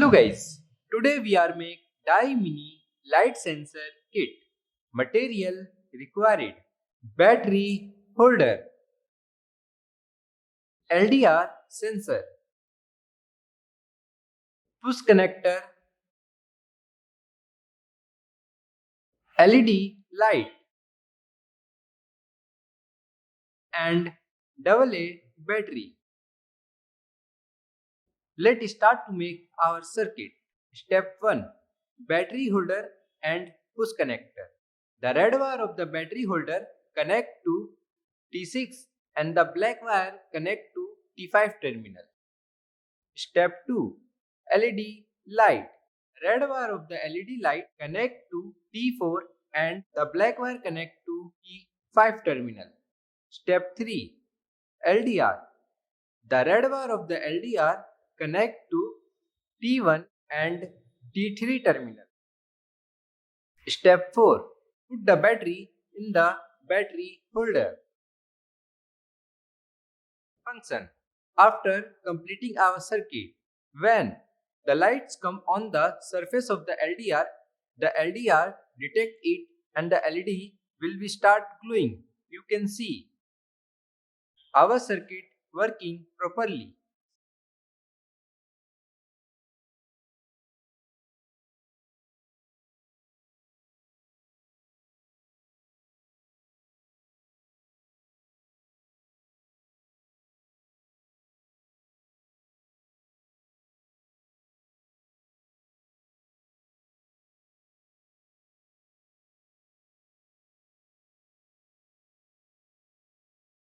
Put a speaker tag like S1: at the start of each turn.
S1: Hello guys, today we are make dye mini light sensor kit. Material required: battery holder, LDR sensor, push connector, LED light and AA battery. Let's start to make our circuit. Step 1: battery holder and push connector. The red wire of the battery holder connect to T6 and the black wire connect to T5 terminal. Step 2: LED light. Red wire of the LED light connect to T4 and the black wire connect to T5 terminal. Step 3: LDR. The red wire of the LDR connect to T1 and T3 terminal. Step 4: put the battery in the battery holder. Function: after completing our circuit, when the lights come on the surface of the LDR detect it and the LED will be start glowing. You can see our circuit working properly.